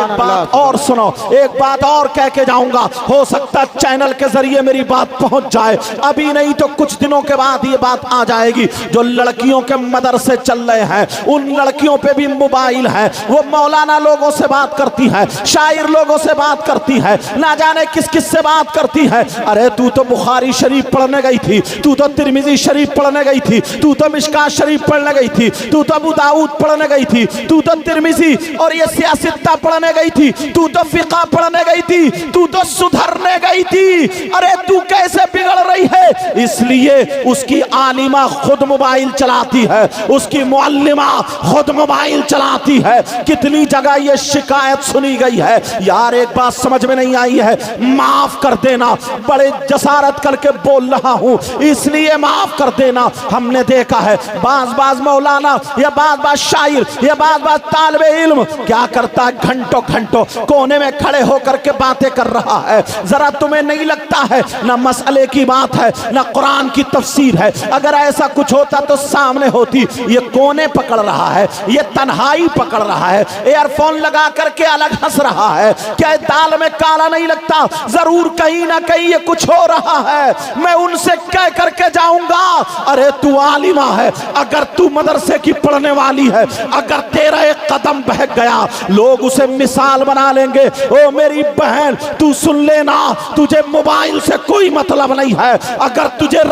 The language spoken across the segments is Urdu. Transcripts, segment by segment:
ایک بات اور سنو، ایک بات اور کہہ کے جاؤں گا، ہو سکتا چینل کے ذریعے میری بات پہنچ جائے، ابھی نہیں تو کچھ دنوں کے بعد یہ بات آ جائے گی۔ جو لڑکیوں کے مدرسے چل رہے ہیں ان لڑکیوں پہ بھی موبائل ہے، وہ مولانا لوگوں سے بات کرتی ہے، شاعر لوگوں سے بات کرتی ہے، نہ جانے کس کس سے بات کرتی ہے۔ ارے تو تو بخاری شریف پڑھنے گئی تھی، تو تو ترمذی شریف پڑھنے گئی تھی، تو تو مشکات شریف پڑھنے گئی تھی، تو تو ابو داؤد پڑھنے گئی تھی، تو تو ترمذی اور یہ سیاستہ پڑھنے گئی تھی، تو تو فقہ پڑھنے گئی تھی، تو تو سدھرنے گئی تھی۔ ارے تو کیسے بگڑ رہی ہے؟ اس لیے اس کی عالمہ خود موبائل چلاتی ہے، اس کی معلمہ خود موبائل چلاتی ہے۔ کتنی جگہ یہ شکایت سنی گئی ہے۔ یار ایک بات سمجھ میں نہیں آئی ہے، معاف کر دینا، بڑے جسارت کر کے بول رہا ہوں اس لیے معاف کر دینا۔ ہم نے دیکھا ہے بعض مولانا یا بعض شاعر یا بعض طالب علم کیا کرتا ہے، گھنٹوں گھنٹوں کونے میں کھڑے ہو کر کے باتیں کر رہا ہے۔ ذرا تمہیں نہیں لگتا ہے نہ مسئلے کی بات ہے نہ قرآن کی تفسیر ہے؟ اگر ایسا کچھ ہوتا تو سامنے ہوتی۔ یہ کونے پکڑ رہا ہے، یہ تنہائی پکڑ رہا ہے، ایئر فون لگا کر کے الگ ہنس رہا ہے۔ کیا دال میں کالا نہیں لگتا؟ ضرور کہیں نہ کہیں یہ کچھ ہو رہا ہے۔ میں ان سے کہہ کر کے جاؤں گا، ارے تو عالمہ ہے، اگر تو مدرسے کی پڑھنے والی ہے، اگر تیرا ایک قدم بہک گیا لوگ اسے مثال بنا لیں گے۔ او میری بہن تو سن لینا، تجھے موبائل سے کوئی مطلب نہیں ہے۔ اگر تجھے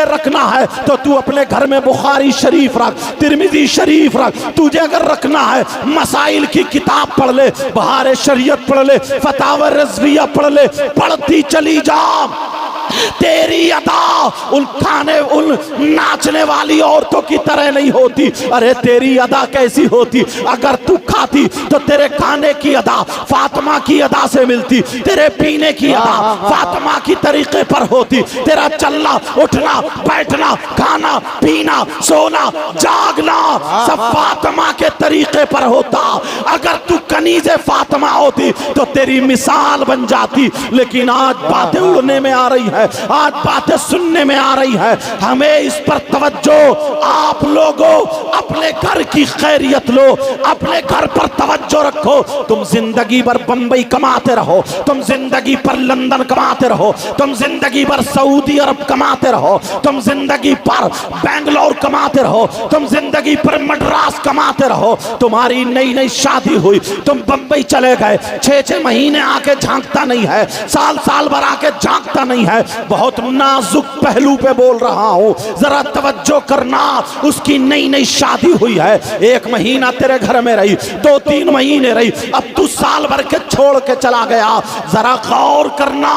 رکھنا ہے تو تو اپنے گھر میں بخاری شریف رکھ، ترمذی شریف رکھ۔ تجھے اگر رکھنا ہے مسائل کی کتاب پڑھ لے، بہار شریعت پڑھ لے، فتاوی رضویہ پڑھ لے، پڑھتی چلی جا۔ تیری ادا ان ناچنے والی عورتوں کی طرح نہیں ہوتی۔ ارے تیری ادا کیسی ہوتی؟ اگر تو کھاتی تو تیرے کھانے کی ادا فاطمہ کی ادا سے ملتی، تیرے پینے کی ادا فاطمہ کی طریقے پر ہوتی، تیرا چلنا اٹھنا بیٹھنا کھانا پینا سونا جاگنا سب فاطمہ کے طریقے پر ہوتا۔ اگر تو کنیز فاطمہ ہوتی تو تیری مثال بن جاتی۔ لیکن آج باتیں اڑنے میں آ رہی ہے، آج باتیں سننے میں آ رہی ہے، ہمیں اس پر توجہ۔ آپ لوگوں اپنے گھر کی خیریت لو، اپنے گھر پر توجہ رکھو۔ تم زندگی بھر بمبئی کماتے رہو، تم زندگی پر لندن کماتے رہو، تم زندگی بھر سعودی عرب کماتے رہو، تم زندگی پر بنگلور کماتے رہو، تم زندگی پر مدراس کماتے رہو۔ تمہاری نئی شادی ہوئی، تم بمبئی چلے گئے، 6 مہینے آ کے جھانکتا نہیں ہے، سال بھر آ کے جھانکتا نہیں ہے۔ بہت نازک پہلو پہ بول رہا ہوں، ذرا توجہ کرنا۔ اس کی نئی شادی ہوئی ہے، 1 مہینہ تیرے گھر میں رہی، 2-3 مہینے رہی، اب تو سال بھر کے چھوڑ کے چلا گیا۔ ذرا غور کرنا،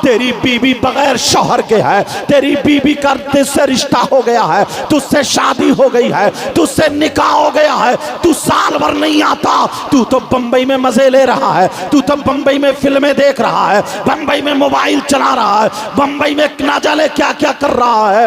تیری بیوی بغیر شوہر کے ہے، تیری بیوی کا تجھ سے رشتہ ہو گیا ہے، تجھ سے شادی ہو گئی ہے، تجھ سے نکاح ہو گیا ہے، تو سال بھر نہیں آتا، تو بمبئی میں مزے لے رہا ہے، تو بمبئی میں فلمیں دیکھ رہا ہے، بمبئی میں موبائل چلا رہا ہے، بمبئی میں نہ جانے کیا کیا کر رہا ہے۔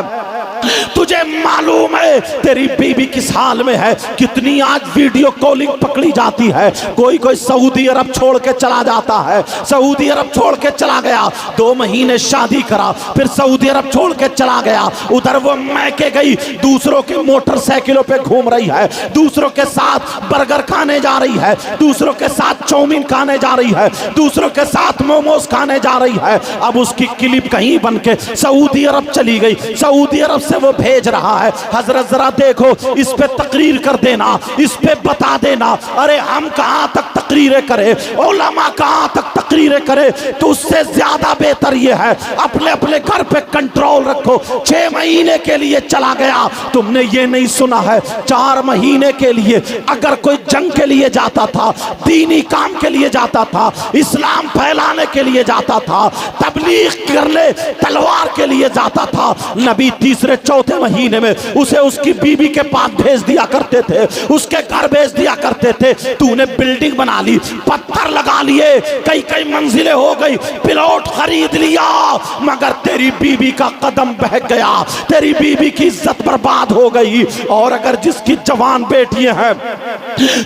تجھے معلوم ہے تیری بیوی کس حال میں ہے؟ کتنی آج ویڈیو کالنگ پکڑی جاتی ہے۔ کوئی سعودی عرب چھوڑ کے چلا جاتا ہے، سعودی عرب چھوڑ کے چلا گیا، 2 مہینے شادی کرا، پھر سعودی عرب چھوڑ کے چلا گیا، ادھر وہ میکے گئی، دوسروں کے موٹر سائیکلوں پہ گھوم رہی ہے، دوسروں کے ساتھ برگر کھانے جا رہی ہے، دوسروں کے ساتھ چاؤمین کھانے جا رہی ہے، دوسروں کے ساتھ موموز کھانے جا رہی ہے۔ اب اس کی کلپ کہیں بن کے سعودی عرب چلی گئی، سعودی عرب سے وہ بھیج رہا ہے، حضرت ذرا دیکھو اس پہ تقریر کر دینا، اس پہ بتا دینا۔ ارے ہم کہاں تک تقریریں کرے، علماء کہاں تک تقریریں کرے، تو اس سے زیادہ بہتر یہ ہے اپنے گھر پہ کنٹرول رکھو۔ 6 مہینے کے لیے چلا گیا، تم نے یہ نہیں سنا ہے 4 مہینے کے لیے اگر کوئی جنگ کے لیے جاتا تھا، دینی کام کے لیے جاتا تھا، اسلام پھیلانے کے لیے جاتا تھا، تبلیغ کرنے تلوار کے لیے جاتا تھا، نبی 3-4 مہینے میں اسے اس کی بیوی کے پاس بھیج دیا کرتے تھے، اس کے گھر بھیج دیا کرتے تھے۔ تو نے بلڈنگ بنا لی، پتھر لگا لیے، کئی منزلیں ہو گئی، پلاٹ خرید لیا، مگر تیری بیوی کا قدم بہک گیا، تیری بیوی کی عزت برباد ہو گئی۔ اور اگر جس کی جوان بیٹی ہیں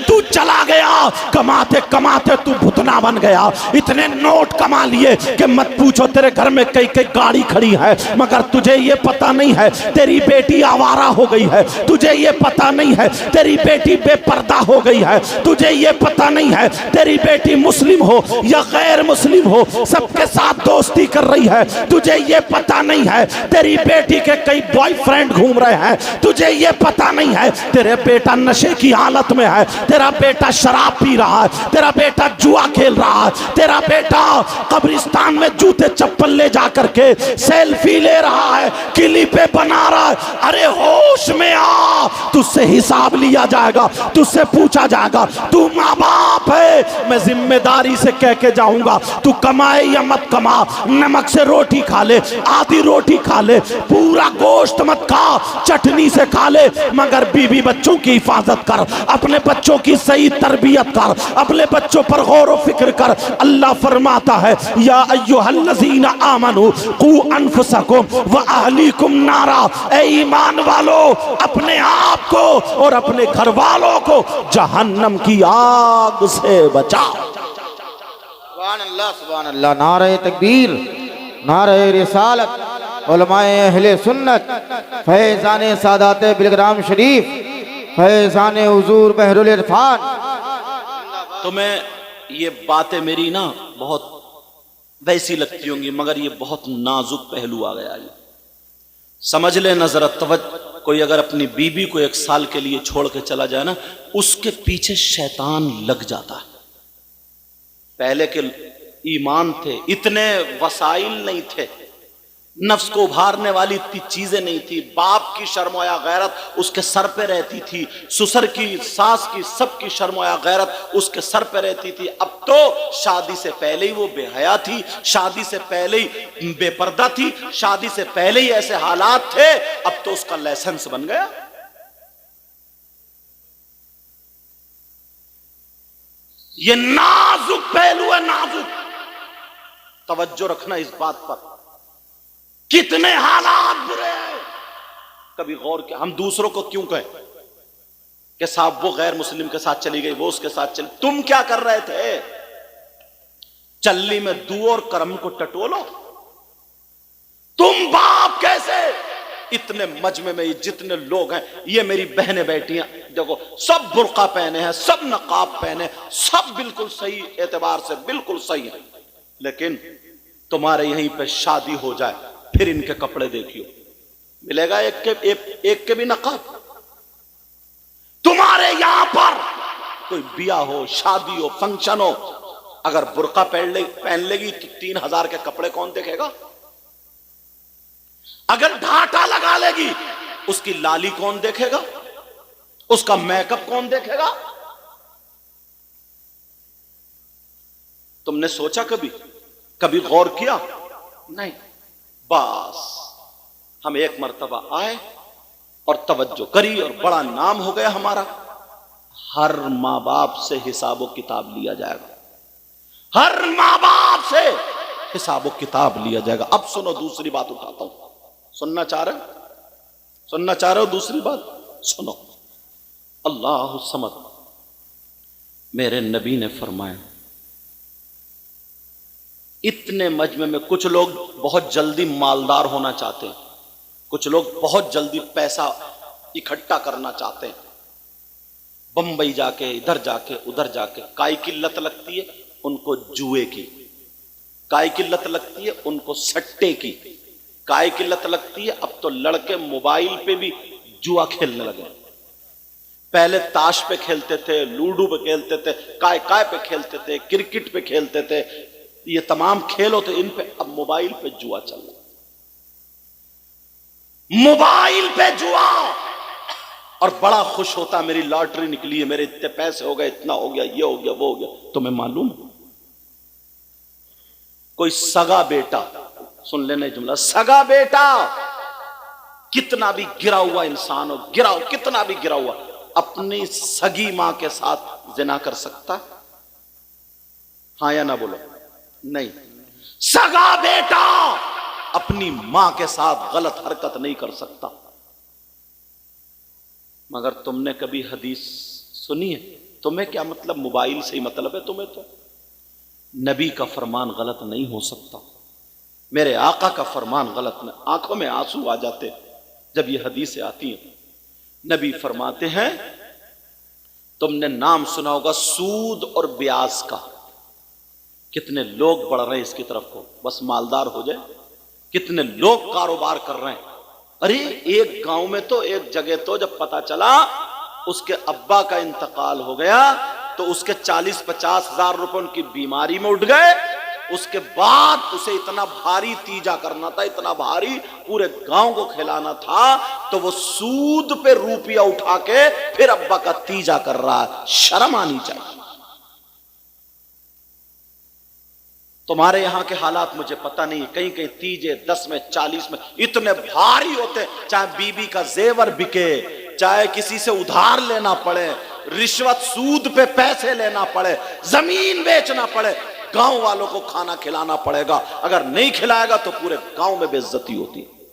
تو چلا گیا، کماتے کماتے تو بھتنا بن گیا، اتنے نوٹ کما لیے کہ مت پوچھو، تیرے گھر میں کئی گاڑی کھڑی ہے، مگر تجھے یہ پتہ نہیں ہے تیری بیٹی آوارہ ہو گئی ہے، تجھے یہ پتہ نہیں ہے تیری بیٹی بے پردہ ہو گئی ہے، تجھے یہ پتہ نہیں ہے تیری بیٹی مسلم ہو یا غیر مسلم ہو سب کے ساتھ دوستی کر رہی ہے، تجھے یہ پتہ نہیں ہے تیری بیٹی کے کئی بوائے فرینڈ گھوم رہے ہیں، تجھے یہ پتہ نہیں ہے تیرے بیٹا نشے کی حالت میں ہے، تیرا بیٹا شراب پی رہا ہے، تیرا بیٹا جوا کھیل رہا ہے، تیرا بیٹا قبرستان میں جوتے چپل لے جا کر کے سیلفی لے رہا ہے، کلپیں بنا رہا ہے۔ ارے ہوش میں آ، تجھ سے حساب لیا جائے گا، تجھ سے پوچھا جائے گا۔ تو ماں باپ ہے، میں ذمہ داری سے کہہ کے جاؤں گا، تو کمائے یا مت کما، نمک سے روٹی کھا لے، آدھی روٹی کھا لے، پورا گوشت مت کھا، چٹنی سے کھا لے، مگر بیوی بچوں کی حفاظت کر، اپنے بچوں کی صحیح تربیت کر، اپنے بچوں پر غور و فکر کر۔ اللہ فرماتا ہے یا ایھا الذین آمنوا قوا انفسکم واہلیکم نارا، اے ایمان والو اپنے آپ کو اور اپنے گھر والوں کو جہنم کی آگ سے بچاؤ۔ سبحان اللہ سبحان اللہ، نعرہ تکبیر، نعرہ رسالت، علماء اہل سنت، فیضان سادات بلگرام شریف، فیضان حضور بحر العرفان۔ تمہیں یہ باتیں میری نا بہت ویسی لگتی ہوں گی، مگر یہ بہت نازک پہلو آ گیا۔ یہ سمجھ لے نظر توجہ، کوئی اگر اپنی بیوی کو 1 سال کے لیے چھوڑ کے چلا جائے نا، اس کے پیچھے شیطان لگ جاتا ہے۔ پہلے کے ایمان تھے، اتنے وسائل نہیں تھے، نفس کو ابھارنے والی اتنی چیزیں نہیں تھی، باپ کی شرم و غیرت اس کے سر پہ رہتی تھی، سسر کی، ساس کی، سب کی شرم و غیرت اس کے سر پہ رہتی تھی۔ اب تو شادی سے پہلے ہی وہ بے حیا تھی، شادی سے پہلے ہی بے پردہ تھی، شادی سے پہلے ہی ایسے حالات تھے، اب تو اس کا لائسنس بن گیا۔ یہ نازک پہلو ہے، نازک، توجہ رکھنا اس بات پر۔ کتنے حالات برے ہیں، کبھی غور کیا ہم دوسروں کو کیوں کہیں کہ صاحب وہ غیر مسلم کے ساتھ چلی گئی، وہ اس کے ساتھ چلی، تم کیا کر رہے تھے؟ چلی میں دو اور کرم کو ٹٹولو۔ تم باپ کیسے؟ اتنے مجمع میں یہ جتنے لوگ ہیں، یہ میری بہنیں بیٹھی ہیں، دیکھو سب برقع پہنے ہیں، سب نقاب پہنے ہیں، سب بالکل صحیح اعتبار سے بالکل صحیح ہیں، لیکن تمہارے یہیں پہ شادی ہو جائے پھر ان کے کپڑے دیکھیو، ملے گا ایک کے بھی نقاب؟ تمہارے یہاں پر کوئی بیاہ ہو، شادی ہو، فنکشن ہو، اگر برقع پہن لے گی تو 3000 کے کپڑے کون دیکھے گا؟ اگر ڈھاٹا لگا لے گی اس کی لالی کون دیکھے گا؟ اس کا میک اپ کون دیکھے گا؟ تم نے سوچا کبھی غور کیا؟ نہیں، بس ہم ایک مرتبہ آئے اور توجہ کری اور بڑا نام ہو گیا ہمارا۔ ہر ماں باپ سے حساب و کتاب لیا جائے گا، ہر ماں باپ سے حساب و کتاب لیا جائے گا۔ اب سنو دوسری بات اٹھاتا ہوں، سننا چاہ رہے ہو دوسری بات؟ سنو۔ اللہ الصمد، میرے نبی نے فرمایا، اتنے مجمع میں کچھ لوگ بہت جلدی مالدار ہونا چاہتے ہیں، کچھ لوگ بہت جلدی پیسہ اکٹھا کرنا چاہتے ہیں، بمبئی جا کے، ادھر جا کے، ادھر جا کے، کائی کی لت لگتی ہے ان کو جوئے کی، کائی کی لت لگتی ہے ان کو سٹے کی، کائی کی لت لگتی ہے، اب تو لڑکے موبائل پہ بھی جوا کھیلنے لگے۔ پہلے تاش پہ کھیلتے تھے، لوڈو پہ کھیلتے تھے، کائے پہ کھیلتے تھے، کرکٹ پہ کھیلتے تھے، یہ تمام کھیل ہوتے ان پہ، اب موبائل پہ جوا چل رہا، موبائل پہ جوا، اور بڑا خوش ہوتا میری لاٹری نکلی ہے، میرے اتنے پیسے ہو گئے، اتنا ہو گیا، یہ ہو گیا، وہ ہو گیا۔ تمہیں معلوم کوئی سگا بیٹا، سن لینا جملہ، سگا بیٹا کتنا بھی گرا ہوا انسان ہو، کتنا بھی گرا ہوا، اپنی سگی ماں کے ساتھ زنا کر سکتا؟ ہاں یا نہ بولو؟ نہیں۔ سگا بیٹا اپنی ماں کے ساتھ غلط حرکت نہیں کر سکتا۔ مگر تم نے کبھی حدیث سنی ہے؟ تمہیں کیا مطلب موبائل سے ہی مطلب ہے؟ تمہیں تو نبی کا فرمان غلط نہیں ہو سکتا، میرے آقا کا فرمان غلط نہیں، آنکھوں میں آنسو آ جاتے جب یہ حدیثیں آتی ہیں نبی فرماتے ہیں تم نے نام سنا ہوگا سود اور بیاج کا. کتنے لوگ بڑھ رہے ہیں اس کی طرف کو، بس مالدار ہو جائے. کتنے لوگ کاروبار کر رہے ہیں. ارے ایک گاؤں میں تو ایک جگہ تو جب پتا چلا اس کے ابا کا انتقال ہو گیا تو اس کے 40-50 ہزار روپے ان کی بیماری میں اٹھ گئے. اس کے بعد اسے اتنا بھاری تیجا کرنا تھا، اتنا بھاری پورے گاؤں کو کھلانا تھا، تو وہ سود پہ روپیہ اٹھا کے پھر ابا کا تیجا کر رہا ہے. شرم آنی چاہیے. تمہارے یہاں کے حالات مجھے پتہ نہیں، کہیں کہیں تیجے 10 میں 40 میں اتنے بھاری ہوتے، چاہے بیوی کا زیور بکے، چاہے کسی سے ادھار لینا پڑے، رشوت سود پہ پیسے لینا پڑے، زمین بیچنا پڑے، گاؤں والوں کو کھانا کھلانا پڑے گا. اگر نہیں کھلائے گا تو پورے گاؤں میں بے عزتی ہوتی ہے.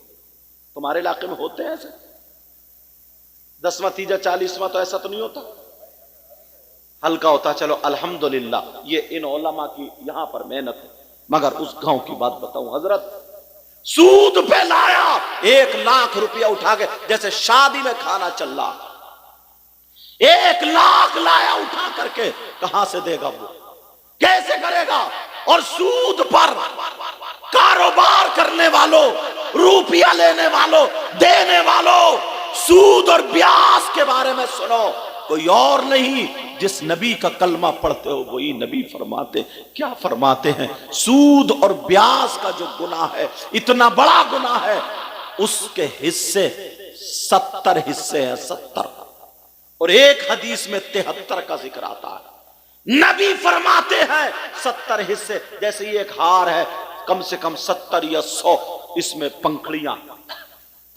تمہارے علاقے میں ہوتے ہیں ایسے؟ 10واں تیجا 40واں تو ایسا تو نہیں ہوتا؟ ہلکا ہوتا. چلو الحمدللہ یہ ان علماء کی یہاں پر محنت ہے. مگر اس گاؤں کی بات بتاؤں حضرت، سود پہ لایا 1 لاکھ روپیہ اٹھا کے، جیسے شادی میں کھانا چل رہا، 1 لاکھ لایا اٹھا کر کے. کہاں سے دے گا وہ؟ کیسے کرے گا؟ اور سود پر کاروبار کرنے والوں، روپیہ لینے والوں، دینے والوں، سود اور بیاج کے بارے میں سنو. کوئی اور نہیں، جس نبی کا کلمہ پڑھتے ہو وہی نبی فرماتے. کیا فرماتے ہیں؟ سود اور بیاج کا جو گناہ ہے اتنا بڑا گناہ ہے، اس کے حصے 70 حصے ہیں، 70. اور ایک حدیث میں 73 کا ذکر آتا ہے. نبی فرماتے ہیں 70 حصے. جیسے یہ ایک ہار ہے، کم سے کم 70 یا 100 اس میں پنکھڑیاں،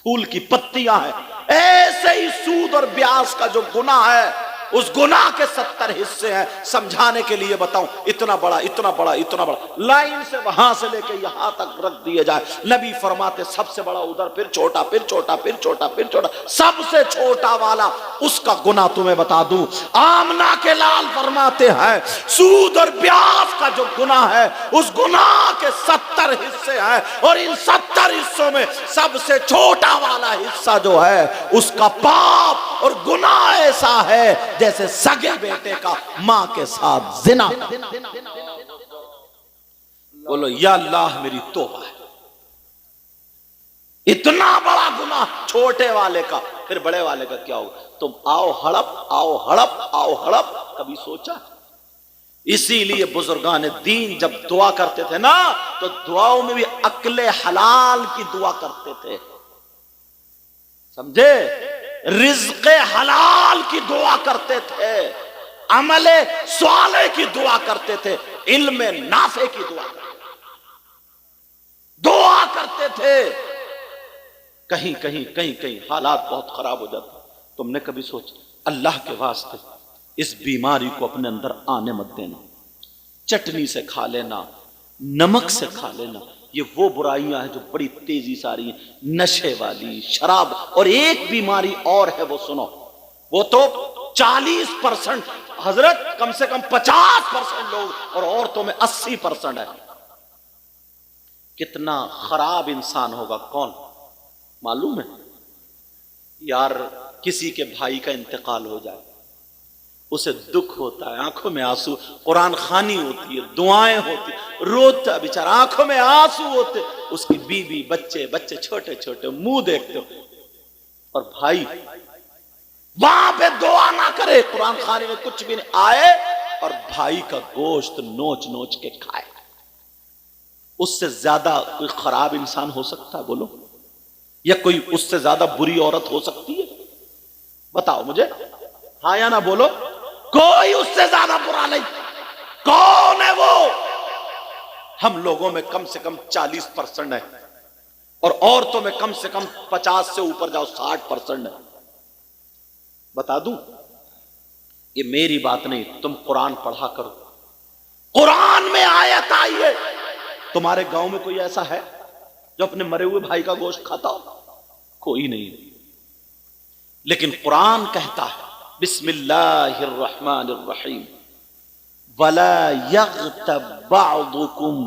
پھول کی پتیاں ہیں. ایسے ہی سود اور بیاج کا جو گناہ ہے اس گناہ کے 70 حصے ہیں. سمجھانے کے لیے بتاؤں، اتنا بڑا اتنا بڑا اتنا بڑا، لائن سے وہاں سے لے کے یہاں تک رکھ دیے جائے. نبی فرماتے سب سے بڑا ادھر، پھر چھوٹا، پھر چھوٹا، پھر چھوٹا، پھر چھوٹا، سب سے چھوٹا والا اس کا گناہ تمہیں بتا دوں. آمنہ کے لال فرماتے ہیں سود اور بیاج کا جو گناہ ہے اس گناہ کے 70 حصے ہیں، اور ان 70 حصوں میں سب سے چھوٹا والا حصہ جو ہے اس کا پاپ اور گناہ ایسا ہے جیسے سگے بیٹے کا ماں کے ساتھ زنا. بولو یا اللہ میری توبہ ہے. اتنا بڑا گناہ چھوٹے والے کا، پھر بڑے والے کا کیا ہوگا؟ تم آؤ ہڑپ، آؤ ہڑپ، آؤ ہڑپ، کبھی سوچا؟ اسی لیے بزرگان دین جب دعا کرتے تھے نا تو دعاؤں میں بھی عقل حلال کی دعا کرتے تھے. سمجھے؟ رزق حلال کی دعا کرتے تھے، عمل صالح کی دعا کرتے تھے، علم نافع کی دعا کرتے تھے. کہیں کہیں کہیں کہیں حالات بہت خراب ہو جاتے. تم نے کبھی سوچا اللہ کے واسطے اس بیماری کو اپنے اندر آنے مت دینا. چٹنی سے کھا لینا، نمک سے کھا لینا، یہ وہ برائیاں ہیں جو بڑی تیزی سے آ رہی ہیں. نشے والی، شراب، اور ایک بیماری اور ہے وہ سنو، وہ تو 40% حضرت، کم سے کم 50% لوگ، اور عورتوں میں 80% ہے. کتنا خراب انسان ہوگا کون معلوم ہے؟ یار کسی کے بھائی کا انتقال ہو جائے، اسے دکھ ہوتا ہے، آنکھوں میں آنسو، قرآن خوانی ہوتی ہے، دعائیں ہوتی، روتا بیچارہ، آنکھوں میں آنسو ہوتے، اس کی بیوی، بچے چھوٹے چھوٹے منہ دیکھتے ہو، اور بھائی وہاں پہ دعا نہ کرے، قرآن خوانی میں کچھ بھی نہیں آئے، اور بھائی کا گوشت نوچ نوچ کے کھائے. اس سے زیادہ کوئی خراب انسان ہو سکتا ہے بولو؟ یا کوئی اس سے زیادہ بری عورت ہو سکتی ہے؟ بتاؤ مجھے، ہاں یا نہ بولو. کوئی اس سے زیادہ برا نہیں. کون ہے وہ؟ ہم لوگوں میں کم سے کم 40% ہے، اور عورتوں میں کم سے کم 50 سے اوپر جاؤ 60% ہے. بتا دوں، یہ میری بات نہیں، تم قرآن پڑھا کرو. قرآن میں آیت آئی ہے. تمہارے گاؤں میں کوئی ایسا ہے جو اپنے مرے ہوئے بھائی کا گوشت کھاتا ہو؟ کوئی نہیں. لیکن قرآن کہتا ہے بسم اللہ الرحمن الرحیم وَلَا يَغْتَبْ بَعْضُكُمْ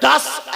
10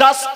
10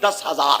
10,000।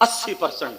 80%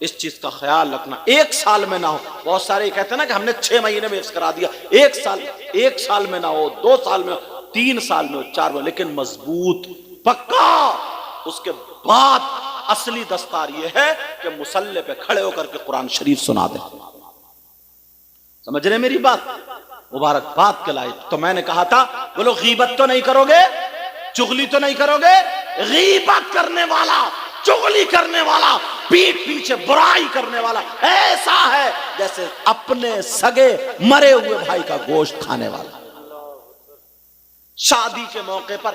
اس چیز کا خیال رکھنا، 1 سال میں نہ ہو. بہت سارے کہتے ہیں نا کہ ہم نے 6 مہینے میں حفظ کرا دیا. 1 سال میں نہ ہو، 2 سال میں ہو، 3 سال میں ہو، 4 میں، لیکن مضبوط پکا. اس کے بعد اصلی دستار یہ ہے کہ مصلی پہ کھڑے ہو کر کے قرآن شریف سنا دیں. سمجھ رہے میری بات؟ مبارکباد کے لائق. تو میں نے کہا تھا بولو غیبت تو نہیں کرو گے، چغلی تو نہیں کرو گے. غیبت کرنے والا، چغلی کرنے والا، پیٹھ پیچھے برائی کرنے والا ایسا ہے جیسے اپنے سگے مرے ہوئے بھائی کا گوشت کھانے والا. شادی کے موقع پر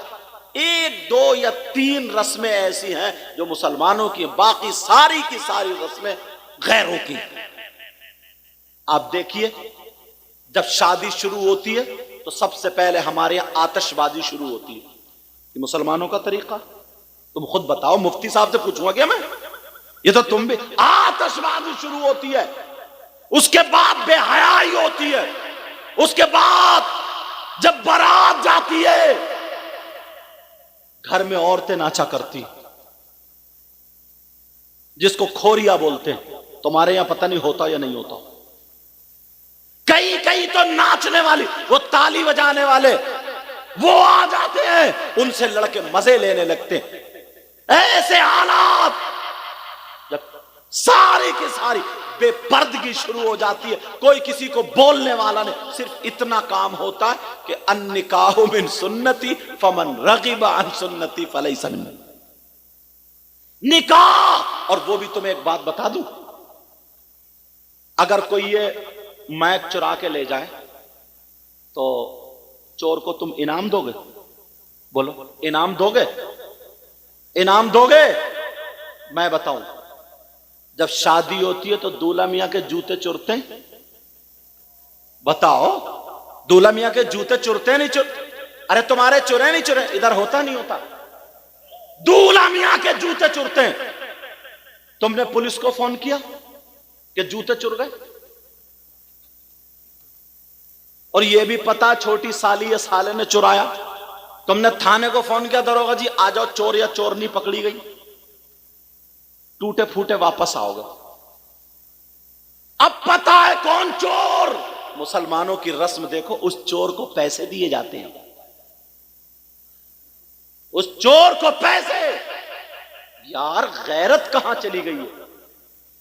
1 2 یا 3 رسمیں ایسی ہیں جو مسلمانوں کی، باقی ساری کی ساری رسمیں غیروں کی. آپ دیکھیے جب شادی شروع ہوتی ہے تو سب سے پہلے ہمارے یہاں آتش بازی شروع ہوتی ہے. یہ مسلمانوں کا طریقہ، تم خود بتاؤ. مفتی صاحب سے پوچھوں گا کیا میں؟ یہ تو تم بھی. آتش بازی شروع ہوتی ہے، اس کے بعد بے حیائی ہوتی ہے، اس کے بعد جب بارات جاتی ہے گھر میں عورتیں ناچا کرتی، جس کو کھوریا بولتے ہیں. تمہارے یہاں پتہ نہیں ہوتا یا نہیں ہوتا. کئی تو ناچنے والی، وہ تالی بجانے والے وہ آ جاتے ہیں، ان سے لڑکے مزے لینے لگتے ہیں. ایسے حالات جب ساری کی ساری بے پردگی شروع ہو جاتی ہے، کوئی کسی کو بولنے والا نہیں. صرف اتنا کام ہوتا ہے کہ النکاح من سنتی فمن رغب عن سنتی فلیس منی. نکاح. اور وہ بھی تمہیں ایک بات بتا دوں، اگر کوئی یہ مائک چرا کے لے جائے تو چور کو تم انعام دو گے؟ بولو انعام دو گے؟ انعام دو گے؟ میں بتاؤں، جب شادی ہوتی ہے تو دولہا میاں کے جوتے چرتے ہیں. بتاؤ، دولہا میاں کے جوتے چرتے نہیں چرتے؟ ارے تمہارے چرے نہیں چرے؟ ادھر ہوتا نہیں ہوتا. دولہا میاں کے جوتے چرتے ہیں. تم نے پولیس کو فون کیا کہ جوتے چر گئے؟ اور یہ بھی پتا چھوٹی سالی یا سالے نے چرایا. تم نے تھانے کو فون کیا دروغہ جی آ جاؤ، چور یا چورنی پکڑی گئی. ٹوٹے پھوٹے واپس آؤ گے. اب پتا ہے کون چور. مسلمانوں کی رسم دیکھو، اس چور کو پیسے دیے جاتے ہیں. اس چور کو پیسے. یار غیرت کہاں چلی گئی ہے؟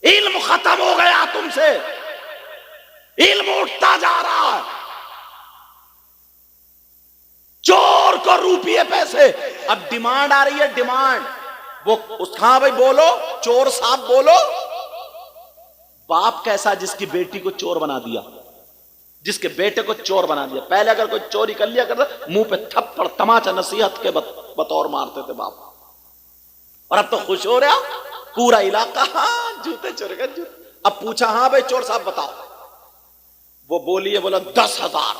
علم ختم ہو گیا تم سے، علم اٹھتا جا رہا ہے. چور کو روپیے پیسے. اب ڈیمانڈ آ رہی ہے، ڈیمانڈ. وہ ہاں بھائی بولو، چور صاحب بولو. باپ کیسا جس کی بیٹی کو چور بنا دیا، جس کے بیٹے کو چور بنا دیا. پہلے اگر کوئی چوری کر لیا کرتا منہ پہ تھپڑ تماچا نصیحت کے بطور مارتے تھے باپ. اور اب تو خوش ہو رہا پورا علاقہ، ہاں جوتے چور گئے. اب پوچھا ہاں بھائی چور صاحب بتاؤ. وہ بولیے، بولا 10,000.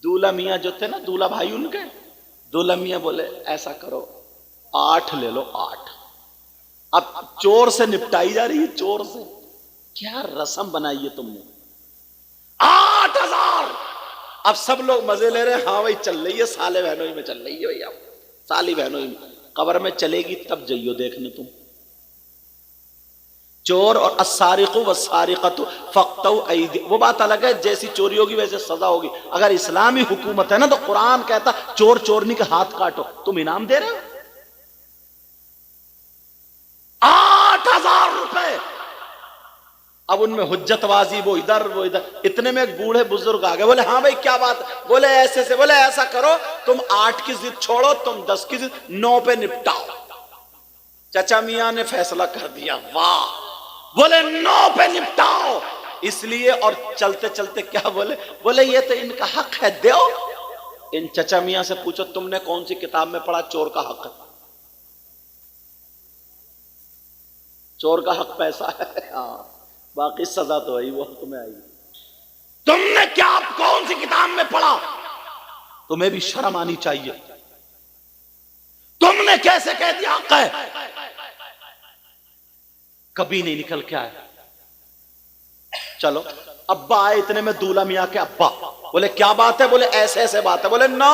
دولہا میاں جو تھے نا، دولہا بھائی ان کے، دولہا میاں بولے ایسا کرو 8 لے لو. 8. اب چور سے نپٹائی جا رہی ہے. چور سے کیا رسم بنائی ہے تم نے؟ 8,000. اب سب لوگ مزے لے رہے ہیں. ہاں بھائی چل رہی ہے، سالے بہنوئی میں چل رہی ہے. بھائی اب سالی بہنوئی میں قبر میں چلے گی تب جائیو دیکھنے تم. چور اور السارق والسارقۃ فاقطعوا ایدیہما، وہ بات الگ ہے، جیسی چوری ہوگی ویسے سزا ہوگی. اگر اسلامی حکومت ہے نا تو قرآن کہتا چور چورنی کے ہاتھ کاٹو. تم انعام دے رہے ہو 8,000 روپے. اب ان میں حجت بازی، وہ ادھر وہ ادھر. اتنے میں ایک بوڑھے بزرگ آ گئے، بولے ہاں بھائی کیا بات؟ بولے ایسے سے. بولے ایسا کرو تم 8 کی ضد چھوڑو، تم 10 کی ضد 9 پہ نپٹاؤ. چچا میاں نے فیصلہ کر دیا. واہ. بولے 9 پہ نپٹاؤ. اس لیے. اور چلتے چلتے کیا بولے؟ بولے یہ تو ان کا حق ہے، دیو. ان چچا میاں سے پوچھو تم نے کون سی کتاب میں پڑھا چور کا حق ہے؟ چور کا حق پیسہ ہے، ہاں باقی سزا تو ہے وہ حق میں آئی. تم نے کیا کون سی کتاب میں پڑھا؟ تمہیں بھی شرم آنی چاہیے. تم نے کیسے کہہ دیا حق ہے؟ کبھی نہیں نکل کے آئے. چلو ابا آئے اتنے میں دولہا میاں کے ابا. بولے کیا بات ہے؟ بولے ایسے ایسے بات ہے. بولے نا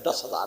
10,000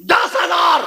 10,000।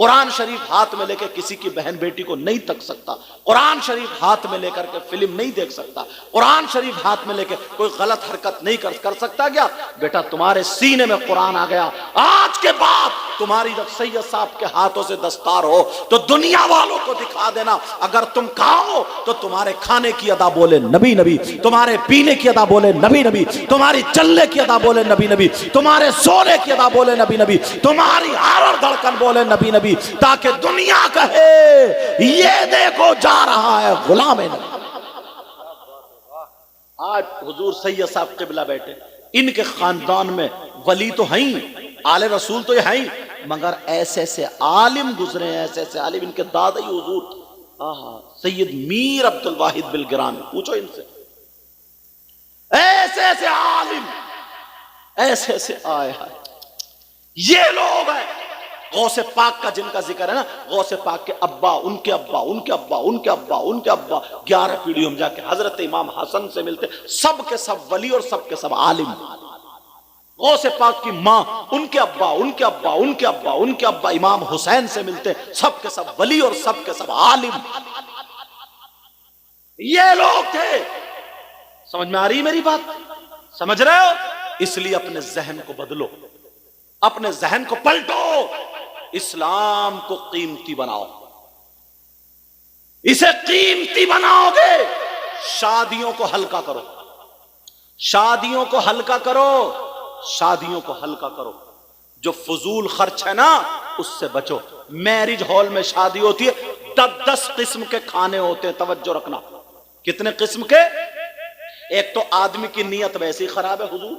قرآن شریف ہاتھ میں لے کے کسی کی بہن بیٹی کو نہیں تک سکتا، قرآن شریف ہاتھ میں لے کر کے فلم نہیں دیکھ سکتا، قرآن شریف ہاتھ میں لے کے کوئی غلط حرکت نہیں کر سکتا. کیا بیٹا تمہارے سینے میں قرآن آ گیا، آج کے بعد تمہاری جب سید صاحب کے ہاتھوں سے دستار ہو تو دنیا والوں کو دکھا دینا، اگر تم کھاؤ تو تمہارے کھانے کی ادا بولے نبی نبی، تمہارے پینے کی ادا بولے نبی نبی، تمہاری چلنے کی ادا بولے نبی نبی، تمہارے سونے کی ادا بولے نبی نبی، تمہاری ہر اور دھڑکن بولے نبی نبی، تاکہ دنیا کہے یہ دیکھو جا رہا ہے غلام نبی. آج حضور سید صاحب قبلہ بیٹھے، ان کے خاندان میں ولی تو ہیں، آل رسول تو یہ ہیں، مگر ایسے ایسے عالم گزرے ہیں، ایسے ایسے عالم. ان کے دادا ہی حضور سید میر عبد الواحد بالگرانی، پوچھو ان سے، ایسے ایسے عالم، ایسے ایسے آئے ہیں. یہ لوگ ہیں غوث پاک کا جن کا ذکر ہے نا، غوث پاک کے ابا، ان کے ابا، ان کے ابا، ان کے ابا، ان کے ابا، 11 پیڑھیوں میں جا کے حضرت امام حسن سے ملتے، سب کے سب ولی اور سب کے سب عالم. غوث پاک کی ماں، ان کے ابا، ان کے ابا، ان کے ابا، ان کے ابا امام حسین سے ملتے، سب کے سب ولی اور سب کے سب عالم. یہ لوگ تھے. سمجھ میں آ رہی میری بات؟ سمجھ رہے ہو؟ اس لیے اپنے ذہن کو بدلو، اپنے ذہن کو پلٹو، اسلام کو قیمتی بناؤ. اسے قیمتی بناؤ گے، شادیوں کو ہلکا کرو، شادیوں کو ہلکا کرو، شادیوں کو ہلکا کرو. جو فضول خرچ ہے نا اس سے بچو. میرج ہال میں شادی ہوتی ہے، 10 قسم کے کھانے ہوتے ہیں، توجہ رکھنا. کتنے قسم کے؟ ایک تو آدمی کی نیت ویسے ہی خراب ہے، حضور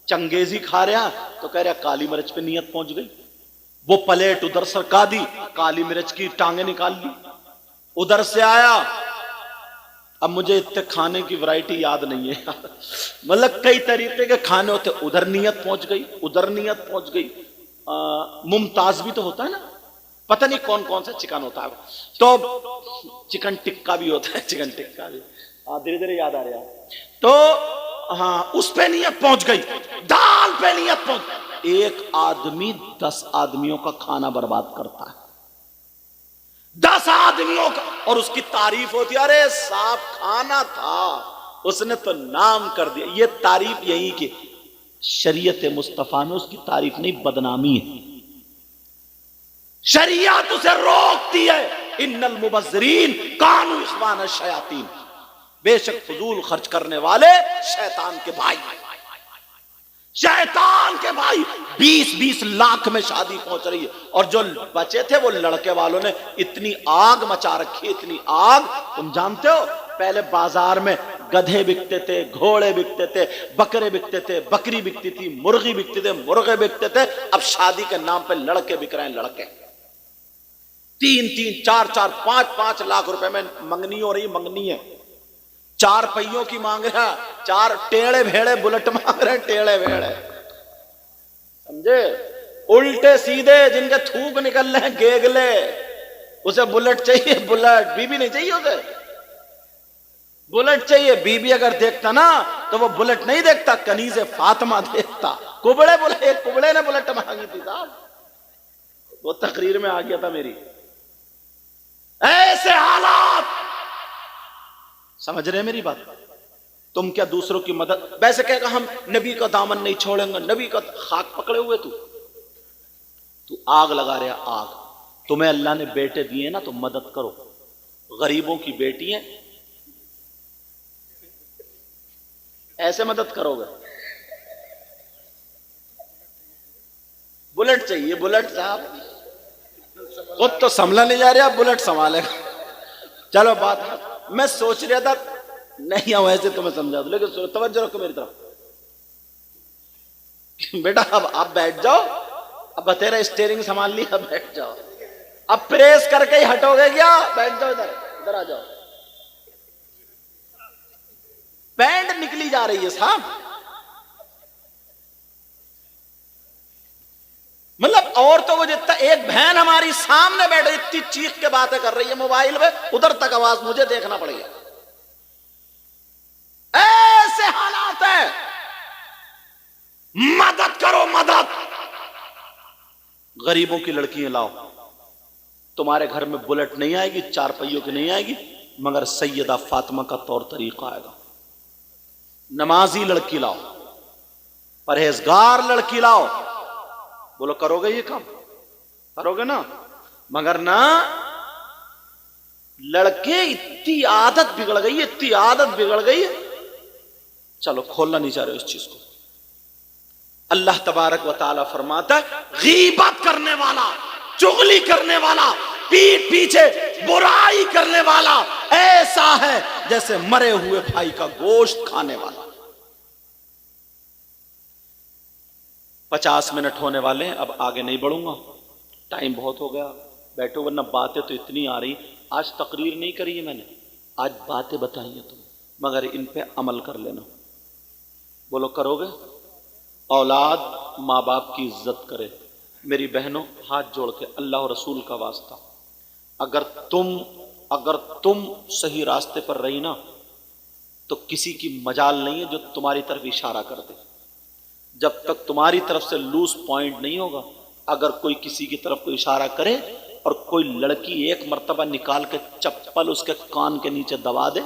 چنگیزی کھا رہے ہیں تو کہہ رہا کالی مرچ پہ نیت پہنچ گئی، وہ پلیٹ ادھر سرکا دی، کالی مرچ کی ٹانگیں نکال لی، ادھر سے آیا. اب مجھے اتنے کھانے کی ورائٹی یاد نہیں ہے، مطلب کئی طریقے کے کھانے ہوتے، ادھر نیت پہنچ گئی، ادھر نیت پہنچ گئی. ممتاز بھی تو ہوتا ہے نا، پتہ نہیں کون کون سا چکن ہوتا ہے، تو چکن ٹکا بھی ہوتا ہے، چکن ٹکا بھی دھیرے دھیرے یاد آ رہا ہے. تو ہاں اس پہ نیت پہنچ گئی، دال پہ نیت پہنچ گئی. ایک آدمی 10 آدمیوں کا کھانا برباد کرتا ہے، 10 آدمیوں کا، اور اس کی تعریف ہوتی ہے، ارے صاحب کھانا تھا، اس نے تو نام کر دیا. یہ تعریف یہی کہ شریعت مصطفیٰ میں اس کی تعریف نہیں، بدنامی ہے. شریعت اسے روکتی ہے، ان المبذرین کانوا اخوان الشیاطین، بے شک فضول خرچ کرنے والے شیطان کے بھائی، شیطان کے بھائی. 20 لاکھ میں شادی پہنچ رہی ہے، اور جو بچے تھے وہ لڑکے والوں نے اتنی آگ مچا رکھی، اتنی آگ. تم جانتے ہو پہلے بازار میں گدھے بکتے تھے، گھوڑے بکتے تھے، بکرے بکتے تھے، بکری بکتی تھی، مرغی بکتے تھے، مرغے بکتے تھے. اب شادی کے نام پہ لڑکے بک رہے ہیں، لڑکے 3 4 5 لاکھ روپے میں منگنی ہو رہی، منگنی ہے. 4 پہیوں کی مانگ رہا، 4 ٹیڑے بھیڑے بلٹ مانگ رہے، ٹیڑے بھیڑے، سمجھے؟ الٹے سیدھے جن کے تھوک نکل رہے ہیں، گیگلے. اسے بلٹ چاہیے، بلٹ. بی بی نہیں چاہیے، اسے بلٹ چاہیے. بی بی اگر دیکھتا نا تو وہ بلٹ نہیں دیکھتا، کنیز فاطمہ دیکھتا. کبڑے بولے، کبڑے نے بلٹ مانگی تھی صاحب، وہ تقریر میں آ گیا تھا میری. ایسے حالات. سمجھ رہے میری بات؟ تم کیا دوسروں کی مدد، ویسے کہے گا ہم نبی کا دامن نہیں چھوڑیں گے، نبی کا خاک پکڑے ہوئے. تو آگ لگا رہا، آگ. تمہیں اللہ نے بیٹے دیے نا تو مدد کرو. غریبوں کی بیٹی ہیں، ایسے مدد کرو گے. بلٹ چاہیے، بلٹ صاحب خود تو سنبھلا نہیں جا رہا، بلٹ سنبھالے گا. چلو بات میں سوچ رہا تھا نہیں ہوں ایسے تمہیں سمجھا دوں، لیکن توجہ رکھو میری طرف. بیٹا اب آپ بیٹھ جاؤ، اب بتیرا اسٹیئرنگ سنبھال لی، اب بیٹھ جاؤ. اب پریس کر کے ہی ہٹو گے کیا؟ بیٹھ جاؤ، ادھر ادھر آ جاؤ. پینٹ نکلی جا رہی ہے صاحب، مطلب عورتوں کو جتنا، ایک بہن ہماری سامنے بیٹھے اتنی چیخ کے باتیں کر رہی ہے موبائل میں، ادھر تک آواز مجھے دیکھنا پڑے گا. ایسے حالات ہیں. مدد کرو، مدد. غریبوں کی لڑکیاں لاؤ، تمہارے گھر میں بلٹ نہیں آئے گی، 4 پہیوں کی نہیں آئے گی، مگر سیدہ فاطمہ کا طور طریقہ آئے گا۔ نمازی لڑکی لاؤ، پرہیزگار لڑکی لاؤ۔ بولو کرو گے یہ کام؟ کرو گے نا؟ مگر نہ لڑکے اتنی عادت بگڑ گئی ہے، اتنی عادت بگڑ گئی ہے، چلو کھولنا نہیں چاہ رہے اس چیز کو۔ اللہ تبارک و تعالی فرماتا ہے غیبت کرنے والا، چغلی کرنے والا، پیٹ پیچھے برائی کرنے والا ایسا ہے جیسے مرے ہوئے بھائی کا گوشت کھانے والا۔ 50 منٹ ہونے والے ہیں، اب آگے نہیں بڑھوں گا، ٹائم بہت ہو گیا، بیٹھو، ورنہ باتیں تو اتنی آ رہی۔ آج تقریر نہیں کری ہے میں نے، آج باتیں بتائی ہیں تم، مگر ان پہ عمل کر لینا۔ بولو کرو گے؟ اولاد ماں باپ کی عزت کرے۔ میری بہنوں ہاتھ جوڑ کے اللہ اور رسول کا واسطہ، اگر تم صحیح راستے پر رہی نا تو کسی کی مجال نہیں ہے جو تمہاری طرف اشارہ کر دے۔ جب تک تمہاری طرف سے لوز پوائنٹ نہیں ہوگا، اگر کوئی کسی کی طرف کوئی اشارہ کرے اور کوئی لڑکی ایک مرتبہ نکال کے چپل اس کے کان کے نیچے دبا دے،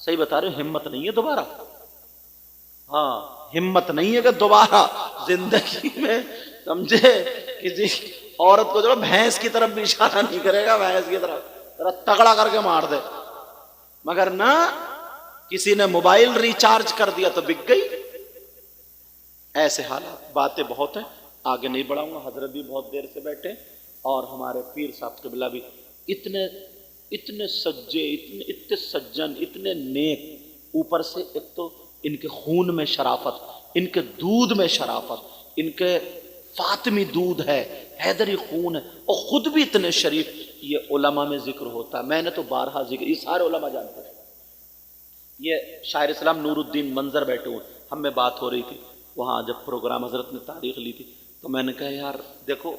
صحیح بتا رہے ہو، ہمت نہیں ہے دوبارہ، ہاں ہمت نہیں ہے کہ دوبارہ زندگی میں، سمجھے، کسی عورت کو جو بھینس کی طرف بھی اشارہ نہیں کرے گا، بھینس کی طرف تگڑا کر کے مار دے۔ مگر نہ کسی نے موبائل ریچارج کر دیا تو بک گئی۔ ایسے حالات، باتیں بہت ہیں، آگے نہیں بڑھاؤں گا، حضرت بھی بہت دیر سے بیٹھے اور ہمارے پیر صاحب قبلہ بھی اتنے سجے، اتنے سجن، اتنے نیک، اوپر سے ایک تو ان کے خون میں شرافت، ان کے دودھ میں شرافت، ان کے فاطمی دودھ ہے، حیدری خون ہے، اور خود بھی اتنے شریف۔ یہ علماء میں ذکر ہوتا ہے، میں نے تو بارہا ذکر، یہ سارے علماء جانتے ہیں۔ یہ شاعر اسلام نور الدین منظر بیٹھے ہوئے، ہم میں بات ہو رہی تھی وہاں جب پروگرام حضرت نے تاریخ لی تھی، تو میں نے کہا یار دیکھو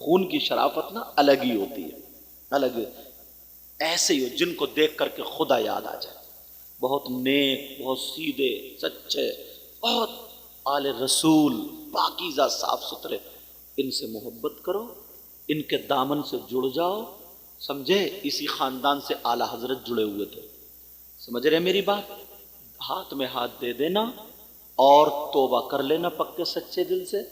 خون کی شرافت نا الگ ہی ہوتی ہے، الگ ہی، ایسے ہی ہو جن کو دیکھ کر کے خدا یاد آ جائے، بہت نیک، بہت سیدھے، سچے، بہت آل رسول، پاکیزہ، صاف ستھرے، ان سے محبت کرو، ان کے دامن سے جڑ جاؤ، سمجھے؟ اسی خاندان سے اعلیٰ حضرت جڑے ہوئے تھے، سمجھ رہے میری بات؟ ہاتھ میں ہاتھ دے دینا اور توبہ کر لینا پکے سچے دل سے،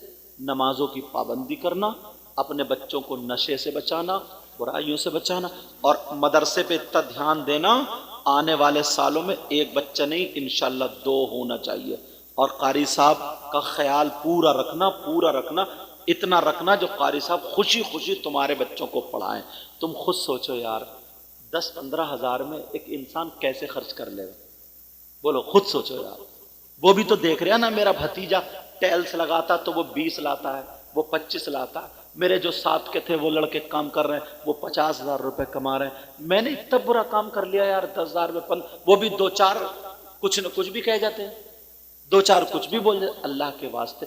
نمازوں کی پابندی کرنا، اپنے بچوں کو نشے سے بچانا، برائیوں سے بچانا، اور مدرسے پہ اتنا دھیان دینا، آنے والے سالوں میں 1 بچہ نہیں انشاءاللہ 2 ہونا چاہیے، اور قاری صاحب کا خیال پورا رکھنا، اتنا رکھنا جو قاری صاحب خوشی خوشی تمہارے بچوں کو پڑھائیں۔ تم خود سوچو یار 10-15 ہزار میں ایک انسان کیسے خرچ کر لے گا؟ بولو خود سوچو یار۔ وہ بھی تو دیکھ رہے ہیں نا، میرا بھتیجا ٹیلس لگاتا تو وہ 20 لاتا ہے، وہ 25 لاتا ہے، میرے جو ساتھ کے تھے وہ لڑکے کام کر رہے ہیں وہ 50,000 روپے کما رہے ہیں، میں نے اتنا برا کام کر لیا یار 10,000 روپے، وہ بھی 2-4 کچھ نہ کچھ بھی کہہ جاتے ہیں، 2-4 کچھ بھی بول جاتے۔ اللہ کے واسطے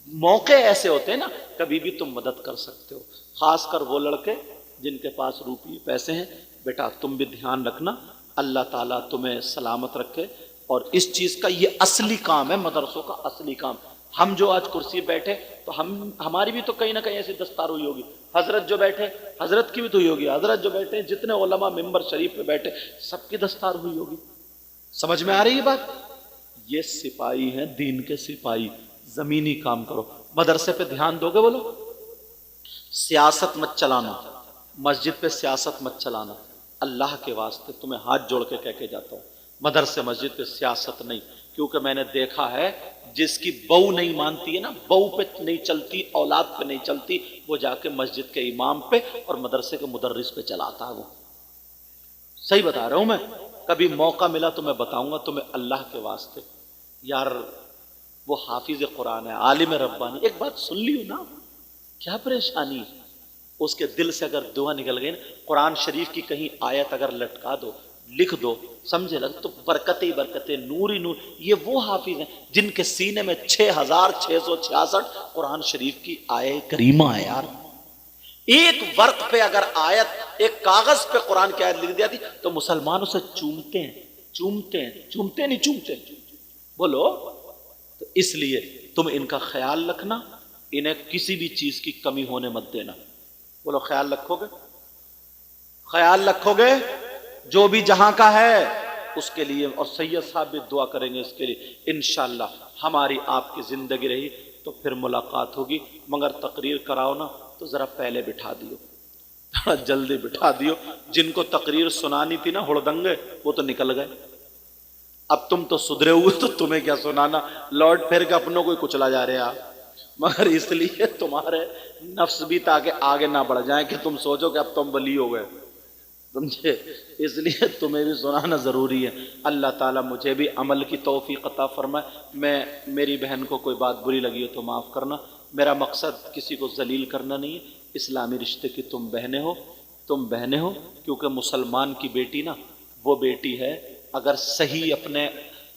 موقع ایسے ہوتے ہیں نا، کبھی بھی تم مدد کر سکتے ہو، خاص کر وہ لڑکے جن کے پاس روپیے پیسے ہیں، بیٹا تم بھی دھیان رکھنا، اللہ تعالیٰ تمہیں سلامت رکھے۔ اور اس چیز کا یہ اصلی کام ہے، مدرسوں کا اصلی کام۔ ہم جو آج کرسی بیٹھے تو ہماری بھی تو کہیں نہ کہیں ایسی دستار ہوئی ہوگی، حضرت جو بیٹھے حضرت کی بھی تو ہوئی ہوگی، حضرت جو بیٹھے جتنے علماء ممبر شریف پہ بیٹھے سب کی دستار ہوئی ہوگی۔ سمجھ میں آ رہی ہے بات؟ یہ سپاہی ہیں، دین کے سپاہی، زمینی کام کرو، مدرسے پہ دھیان دو گے؟ بولو سیاست مت چلانا، مسجد پہ سیاست مت چلانا، اللہ کے واسطے تمہیں ہاتھ جوڑ کے کہہ کے جاتا ہوں، مدرسے مسجد پہ سیاست نہیں، کیونکہ میں نے دیکھا ہے جس کی بہو نہیں مانتی ہے نا، بہو پہ نہیں چلتی، اولاد پہ نہیں چلتی، وہ جا کے مسجد کے امام پہ اور مدرسے کے مدرس پہ چلاتا ہے۔ وہ صحیح بتا رہا ہوں میں، کبھی موقع ملا تو میں بتاؤں گا تمہیں اللہ کے واسطے۔ یار وہ حافظ قرآن ہے، عالم ربانی، ایک بات سن لیو نا، کیا پریشانی؟ اس کے دل سے اگر دعا نکل گئی نا، قرآن شریف کی کہیں آیت اگر لٹکا دو، لکھ دو، سمجھے لگ تو برکتیں برکتیں، نور ہی نور۔ یہ وہ حافظ ہیں جن کے سینے میں 6666 قرآن شریف کی آیت کریمہ ہے۔ یار ایک ورق پہ اگر آیت، ایک کاغذ پہ قرآن کی آیت لکھ دیتی تو مسلمان اسے چومتے نہیں، بولو۔ تو اس لیے تم ان کا خیال رکھنا، انہیں کسی بھی چیز کی کمی ہونے مت دینا، بولو خیال رکھو گے؟ خیال رکھو گے؟ جو بھی جہاں کا ہے اس کے لیے، اور سید صاحب بھی دعا کریں گے اس کے لیے، انشاءاللہ ہماری آپ کی زندگی رہی تو پھر ملاقات ہوگی، مگر تقریر کراؤ نا تو ذرا پہلے بٹھا دیو، تھوڑا جلدی بٹھا دیو۔ جن کو تقریر سنانی تھی نا ہڑدنگے، وہ تو نکل گئے، اب تم تو سدھرے ہوئے تو تمہیں کیا سنانا، لوٹ پھر کے اپنوں کو ہی کچلا جا رہے آپ، مگر اس لیے تمہارے نفس بھی تاکہ آگے نہ بڑھ جائیں کہ تم سوچو کہ اب تم ولی ہو گئے، سمجھے؟ اس لیے تمہیں بھی سنانا ضروری ہے۔ اللہ تعالیٰ مجھے بھی عمل کی توفیق عطا فرمائے۔ میری بہن کو کوئی بات بری لگی ہو تو معاف کرنا، میرا مقصد کسی کو ذلیل کرنا نہیں ہے، اسلامی رشتے کی تم بہنیں ہو، کیونکہ مسلمان کی بیٹی نا وہ بیٹی ہے، اگر صحیح اپنے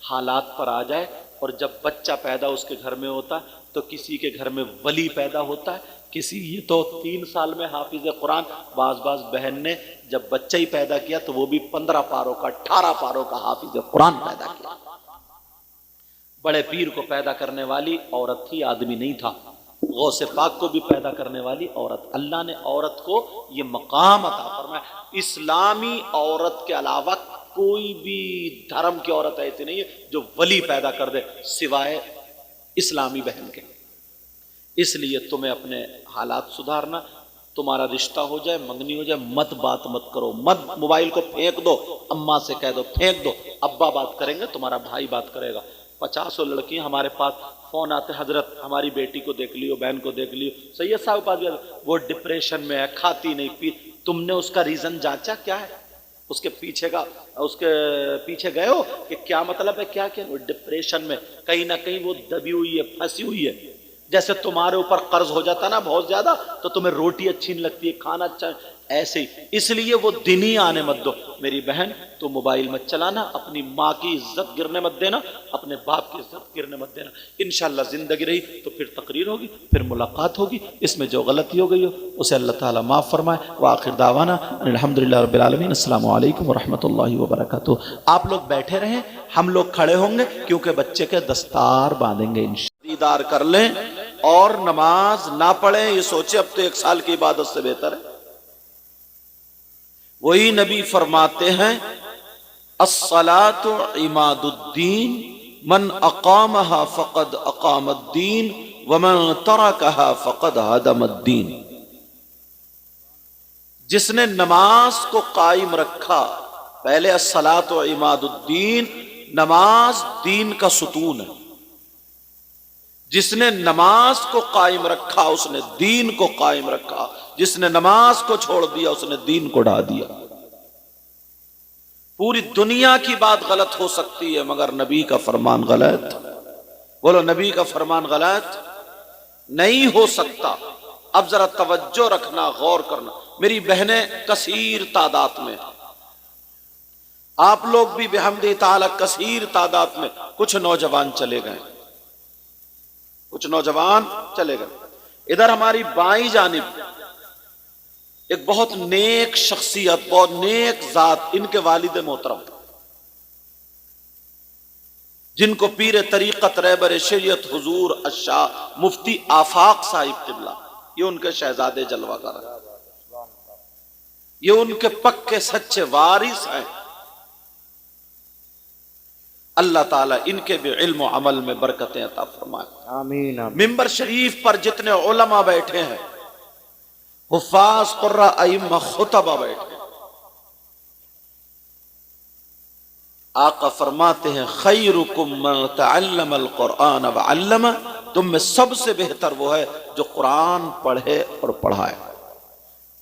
حالات پر آ جائے، اور جب بچہ پیدا اس کے گھر میں ہوتا ہے تو کسی کے گھر میں ولی پیدا ہوتا ہے، کسی یہ تو 3 سال میں حافظ قرآن، بعض بہن نے جب بچہ ہی پیدا کیا تو وہ بھی 15 پاروں کا 18 پاروں کا حافظ قرآن پیدا کیا۔ بڑے پیر کو پیدا کرنے والی عورت تھی، آدمی نہیں تھا۔ غوث پاک کو بھی پیدا کرنے والی عورت۔ اللہ نے عورت کو یہ مقام عطا فرمایا۔ اسلامی عورت کے علاوہ کوئی بھی دھرم کی عورت ایسی نہیں ہے جو ولی پیدا کر دے سوائے اسلامی بہن کے۔ اس لیے تمہیں اپنے حالات سدھارنا، تمہارا رشتہ ہو جائے، منگنی ہو جائے، بات مت کرو، موبائل کو پھینک دو، اماں سے کہہ دو پھینک دو، ابا بات کریں گے، تمہارا بھائی بات کرے گا۔ 50 لڑکیاں ہمارے پاس فون آتے، حضرت ہماری بیٹی کو دیکھ لیو، بہن کو دیکھ لیو، سید صاحب کے پاس بھی وہ ڈپریشن میں ہے، کھاتی نہیں پی، تم نے اس کا ریزن جانچا کیا ہے؟ اس کے پیچھے گئے ہو کہ کیا مطلب ہے، کیا وہ ڈپریشن میں کہیں نہ کہیں وہ دبی ہوئی ہے، پھنسی ہوئی ہے۔ جیسے تمہارے اوپر قرض ہو جاتا نا بہت زیادہ تو تمہیں روٹی اچھی نہیں لگتی ہے، کھانا اچھا، ایسے ہی اس لیے وہ دن ہی آنے مت دو۔ میری بہن تو موبائل مت چلانا، اپنی ماں کی عزت گرنے مت دینا، اپنے باپ کی عزت گرنے مت دینا۔ انشاءاللہ زندگی رہی تو پھر تقریر ہوگی، پھر ملاقات ہوگی، اس میں جو غلطی ہو گئی ہو اسے اللہ تعالیٰ معاف فرمائے۔ وآخر دعوانا الحمدللہ رب العالمین۔ السلام علیکم ورحمۃ اللہ وبرکاتہ۔ آپ لوگ بیٹھے رہیں، ہم لوگ کھڑے ہوں گے کیونکہ بچے کے دستار باندھیں گے انشاءاللہ۔ دیدار کر لیں اور نماز نہ پڑھیں، یہ سوچے اب تو 1 سال کی عبادت سے بہتر ہے۔ وہی نبی فرماتے ہیں الصلاۃ عماد الدین من اقامها فقد اقام الدین ومن ترکها فقد هدم الدین۔ جس نے نماز کو قائم رکھا، پہلے الصلاۃ عماد الدین، نماز دین کا ستون ہے، جس نے نماز کو قائم رکھا اس نے دین کو قائم رکھا، جس نے نماز کو چھوڑ دیا اس نے دین کو ڈھا دیا۔ پوری دنیا کی بات غلط ہو سکتی ہے مگر نبی کا فرمان غلط، بولو نبی کا فرمان غلط نہیں ہو سکتا۔ اب ذرا توجہ رکھنا، غور کرنا۔ میری بہنیں کثیر تعداد میں، آپ لوگ بھی بحمد تعالی کثیر تعداد میں، کچھ نوجوان چلے گئے، ادھر ہماری بائیں جانب ایک بہت نیک شخصیت، بہت نیک ذات، ان کے والد محترم جن کو پیر طریقت رہبر شریعت حضور الشاہ مفتی آفاق صاحب قبلہ، یہ ان کے شہزادے جلوہ گر ہیں، یہ ان کے پکے سچے وارث ہیں۔ اللہ تعالیٰ ان کے بھی علم و عمل میں برکتیں عطا فرمائے، آمین آمین۔ ممبر شریف پر جتنے علماء بیٹھے ہیں، حفاظ قراء ائمہ خطبہ بیٹھے ہیں، آقا فرماتے ہیں خیرکم من تعلم القرآن وعلمہ، تم میں سب سے بہتر وہ ہے جو قرآن پڑھے اور پڑھائے۔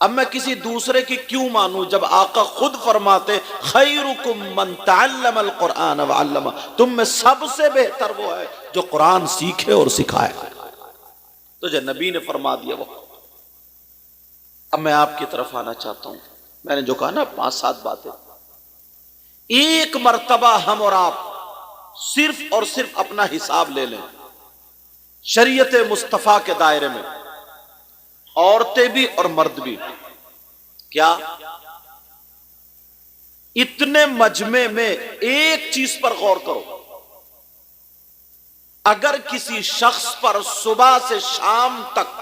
اب میں کسی دوسرے کی کیوں مانوں جب آقا خود فرماتے خیرکم من تعلم القرآن وعلمہ، تم میں سب سے بہتر وہ ہے جو قرآن سیکھے اور سکھائے۔ تو جو نبی نے فرما دیا وہ۔ اب میں آپ کی طرف آنا چاہتا ہوں، میں نے جو کہا نا 5-7 باتیں، ایک مرتبہ ہم اور آپ صرف اور صرف اپنا حساب لے لیں، شریعت مصطفیٰ کے دائرے میں عورتیں بھی اور مرد بھی، کیا اتنے مجمع میں ایک چیز پر غور کرو، اگر کسی شخص پر صبح سے شام تک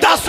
10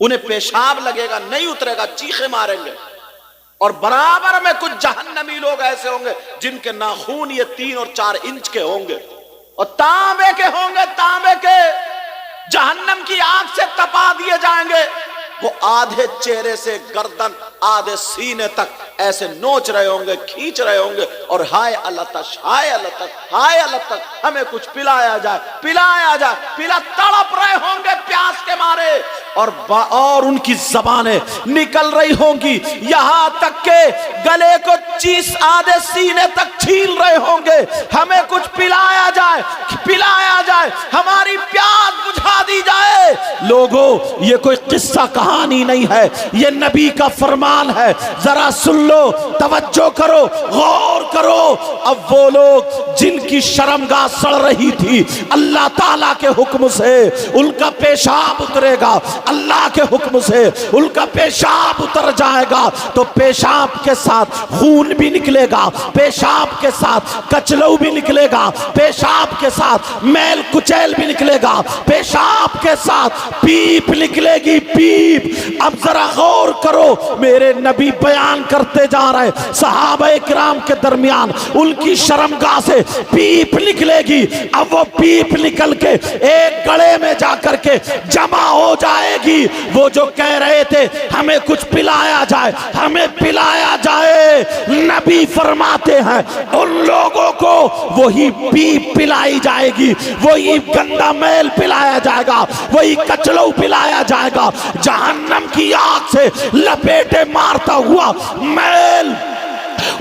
انہیں پیشاب لگے گا نہیں اترے گا، چیخے ماریں گے. اور برابر میں کچھ جہنمی لوگ ایسے ہوں گے جن کے ناخون یہ 3 اور 4 انچ کے ہوں گے اور تانبے کے ہوں گے، تانبے کے، جہنم کی آگ سے تپا دیے جائیں گے. وہ آدھے چہرے سے گردن آدھے سینے تک ایسے نوچ رہے ہوں گے، کھینچ رہے ہوں گے اور ہائے اللہ تش، ہائے اللہ تش، ہائے اللہ تش، ہمیں کچھ پلایا جائے، پلایا جائے. پلا تڑپ رہے ہوں گے پیاس کے مارے اور ان کی زبانیں نکل رہی ہوں گی یہاں تک کہ گلے کو آدھے سینے تک چھیل رہے ہوں گے. ہمیں کچھ پلایا جائے، پلایا جائے، ہماری پیاس بجھا دی جائے. لوگوں یہ کوئی قصہ کہانی نہیں ہے، یہ نبی کا فرمان ہے. ذرا سن لو، توجہ کرو، غور کرو. اب وہ لوگ جن کی شرمگاہ سڑ رہی تھی، اللہ تعالیٰ کے حکم سے ان کا پیشاب اترے گا، اللہ کے حکم سے ان کا پیشاب اتر جائے گا تو پیشاب کے ساتھ خون بھی نکلے گا، پیشاب کے ساتھ کچلو بھی نکلے گا، پیشاب کے ساتھ میل کچیل بھی نکلے گا، پیشاب کے ساتھ پیپ نکلے گی، پیپ. اب ذرا غور کرو، میرے نبی بیان کرتے جا رہے صحابہ کرام کے درمیان ان کی شرمگاہ سے پیپ نکلے گی. اب وہ پیپ نکل کے ایک گڑے میں جا کر کے جمع ہو جائے گی. وہ جو کہہ رہے تھے ہمیں کچھ پلایا جائے، ہمیں پلایا جائے، نبی فرماتے ہیں ان لوگوں کو وہی پیپ پلائی جائے گی، وہی گندا میل پلایا جائے گا، وہی کچلو پلایا جائے گا. جہنم کی آگ سے لپیٹے مارتا ہوا میل،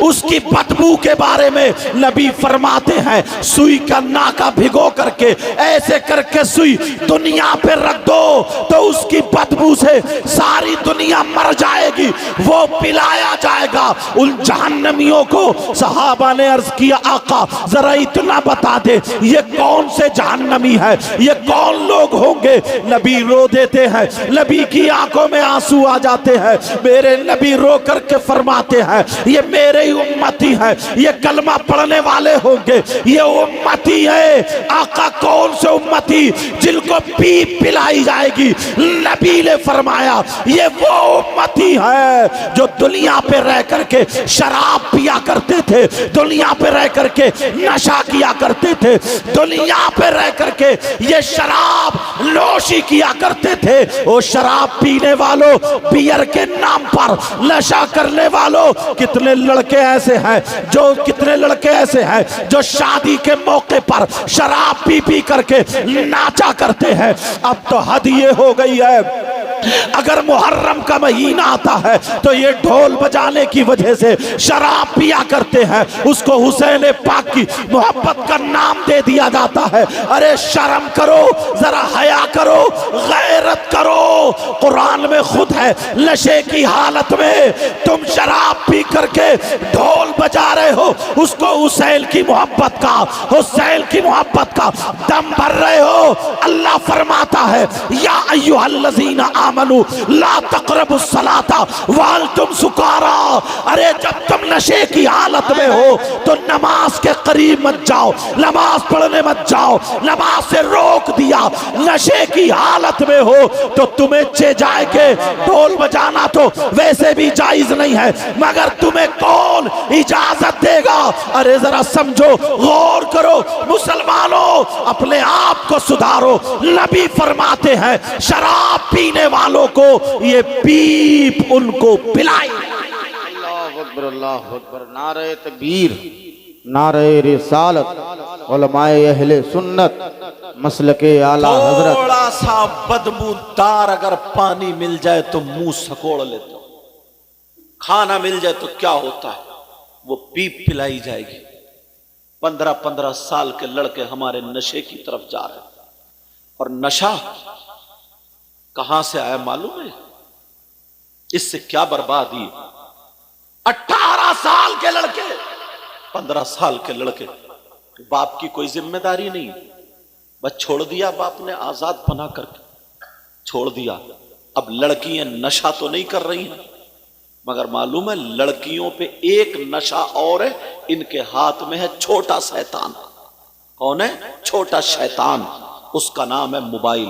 اس کی بدبو کے بارے میں نبی فرماتے ہیں سوئی کا ناکا بھگو کر کے ایسے کر کے سوئی دنیا پہ رکھ دو تو اس کی بدبو سے ساری دنیا مر جائے گی. وہ پلایا جائے گا ان جہنمیوں کو. صحابہ نے عرض کیا آقا ذرا اتنا بتا دے یہ کون سے جہنمی ہے، یہ کون لوگ ہوں گے؟ نبی رو دیتے ہیں، نبی کی آنکھوں میں آنسو آ جاتے ہیں. میرے نبی رو کر کے فرماتے ہیں یہ میرے امتی ہے، یہ کلمہ پڑھنے والے ہوں گے، یہ امتی ہے. آقا کون سے امتی؟ جن کو پیپ پلائی جائے گی. نبی نے فرمایا یہ وہ امتی ہے جو دنیا پہ رہ کر کے شراب پیا کرتے تھے، دنیا پہ رہ کر کے نشہ کیا کرتے تھے، دنیا پہ رہ کر کے یہ شراب نوشی کیا کرتے تھے. وہ شراب پینے والوں، بیئر کے نام پر نشہ کرنے والوں، کتنے لڑکے ایسے ہیں جو شادی کے موقع پر شراب پی پی کر کے ناچا کرتے ہیں. اب تو حد یہ ہو گئی ہے اگر محرم کا مہینہ آتا ہے تو یہ ڈھول بجانے کی وجہ سے شراب پیا کرتے ہیں، اس کو حسین پاک کی محبت کا نام دے دیا جاتا ہے. ارے شرم کرو، ذرا حیا کرو، غیرت کرو. قرآن میں خود ہے نشے کی حالت میں تم شراب پی کر کے ڈھول بجا رہے ہو، اس کو حسین کی محبت کا دم بھر رہے ہو. اللہ فرماتا ہے یا ایھا الذین آمنوا لا تقربوا الصلاۃ وانتم سکارا. ارے جب تم نشے کی حالت میں ہو تو نماز کے قریب مت جاؤ، نماز پڑھنے مت جاؤ، نماز سے روک دیا. نشے کی حالت میں ہو تو تمہیں چے جائے کہ ڈھول بجانا تو ویسے بھی جائز نہیں ہے، مگر تمہیں کون اجازت دے گا؟ ارے ذرا سمجھو، غور کرو. مسلمانوں اپنے آپ کو سدھارو. نبی فرماتے ہیں شراب پینے والوں کو یہ پیپ ان کو پلائی. اللہ اکبر، اللہ اکبر. نعرہ تکبیر، نعرہ رسالت، علماء اہل سنت، مسلک اعلیٰ حضرت. تھوڑا سا بدبودار اگر پانی مل جائے تو منہ سکوڑ لیتے ہو، کھانا مل جائے تو کیا ہوتا ہے؟ وہ پیپ پلائی جائے گی. 15 سال کے لڑکے ہمارے نشے کی طرف جا رہے ہیں. اور نشہ کہاں سے آیا معلوم ہے؟ اس سے کیا بربادی. 18 سال کے لڑکے، 15 سال کے لڑکے، باپ کی کوئی ذمہ داری نہیں، بس چھوڑ دیا باپ نے، آزاد بنا کر کے چھوڑ دیا. اب لڑکیاں نشہ تو نہیں کر رہی ہیں، مگر معلوم ہے لڑکیوں پہ ایک نشہ اور ہے، ان کے ہاتھ میں ہے چھوٹا شیطان. کون ہے؟ چھوٹا شیطان. اس کا نام ہے موبائل.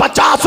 50